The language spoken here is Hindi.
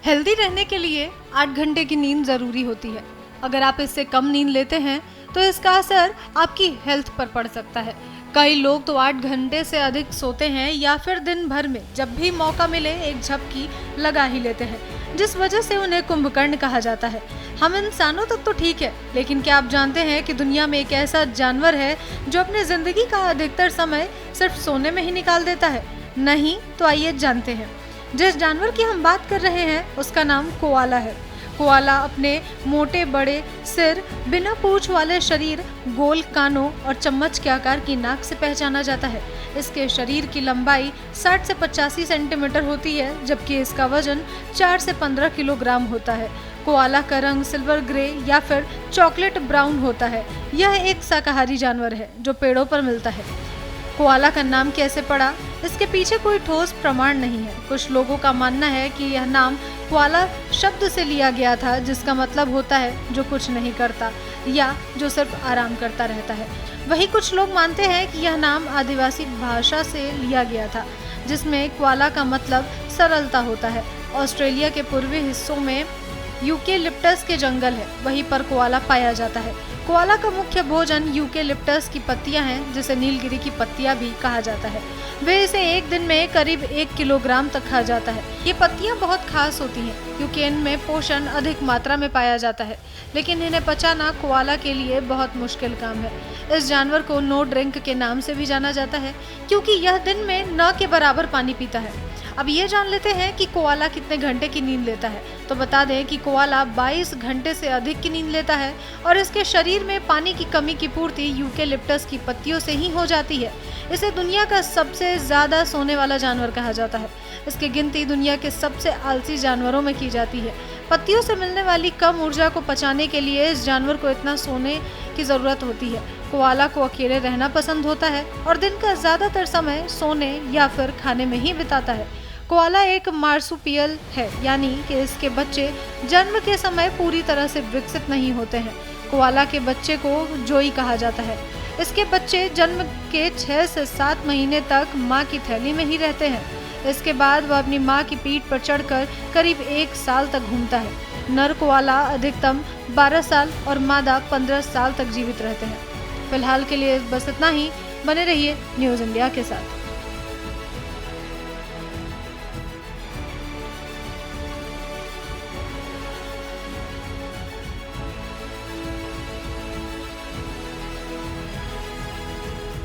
हेल्दी रहने के लिए 8 घंटे की नींद ज़रूरी होती है। अगर आप इससे कम नींद लेते हैं तो इसका असर आपकी हेल्थ पर पड़ सकता है। कई लोग तो 8 घंटे से अधिक सोते हैं या फिर दिन भर में जब भी मौका मिले एक झपकी लगा ही लेते हैं, जिस वजह से उन्हें कुंभकर्ण कहा जाता है। हम इंसानों तक तो ठीक है, लेकिन क्या आप जानते हैं कि दुनिया में एक ऐसा जानवर है जो अपनी जिंदगी का अधिकतर समय सिर्फ सोने में ही निकाल देता है? नहीं तो आइए जानते हैं। जिस जानवर की हम बात कर रहे हैं उसका नाम कोआला है। कोआला अपने मोटे बड़े सिर, बिना पूंछ वाले शरीर, गोल कानों और चम्मच के आकार की नाक से पहचाना जाता है। इसके शरीर की लंबाई 60 से 85 सेंटीमीटर होती है, जबकि इसका वजन 4 से 15 किलोग्राम होता है। कोआला का रंग सिल्वर ग्रे या फिर चॉकलेट ब्राउन होता है। यह एक शाकाहारी जानवर है जो पेड़ों पर मिलता है। कोआला का नाम कैसे पड़ा, इसके पीछे कोई ठोस प्रमाण नहीं है। कुछ लोगों का मानना है कि यह नाम कोआला शब्द से लिया गया था, जिसका मतलब होता है जो कुछ नहीं करता या जो सिर्फ आराम करता रहता है। वहीं कुछ लोग मानते हैं कि यह नाम आदिवासी भाषा से लिया गया था, जिसमें कोआला का मतलब सरलता होता है। ऑस्ट्रेलिया के पूर्वी हिस्सों में यूकेलिप्टस के जंगल है, वहीं पर कोआला पाया जाता है। कोआला का मुख्य भोजन यूकेलिप्टस की पत्तियां हैं, जिसे नीलगिरी की पत्तियां भी कहा जाता है। वे इसे एक दिन में करीब 1 किलोग्राम तक खा जाता है। ये पत्तियां बहुत खास होती हैं क्योंकि इनमें पोषण अधिक मात्रा में पाया जाता है, लेकिन इन्हें पचाना कोआला के लिए बहुत मुश्किल काम है। इस जानवर को नो ड्रिंक के नाम से भी जाना जाता है क्योंकि यह दिन में न के बराबर पानी पीता है। अब ये जान लेते हैं कि कोआला कितने घंटे की नींद लेता है। तो बता दें कि कोआला 22 घंटे से अधिक की नींद लेता है और इसके शरीर में पानी की कमी की पूर्ति यूकेलिप्टस की पत्तियों से ही हो जाती है। इसे दुनिया का सबसे ज्यादा सोने वाला जानवर कहा जाता है। इसकी गिनती दुनिया के सबसे आलसी जानवरों में की जाती है। पत्तियों से मिलने वाली कम ऊर्जा को पचाने के लिए इस जानवर को इतना सोने की जरूरत होती है। कोआला को अकेले रहना पसंद होता है और दिन का ज्यादातर समय सोने या फिर खाने में ही बिताता है। कोआला एक मार्सुपियल है, यानी कि इसके बच्चे जन्म के समय पूरी तरह से विकसित नहीं होते हैं। कोआला के बच्चे को जोई कहा जाता है। इसके बच्चे जन्म के 6 से 7 महीने तक मां की थैली में ही रहते हैं। इसके बाद वह अपनी मां की पीठ पर चढ़कर करीब 1 साल तक घूमता है। नर कोआला अधिकतम 12 साल और मादा 15 साल तक जीवित रहते हैं। फिलहाल के लिए बस इतना ही। बने रहिए न्यूज़ इंडिया के साथ।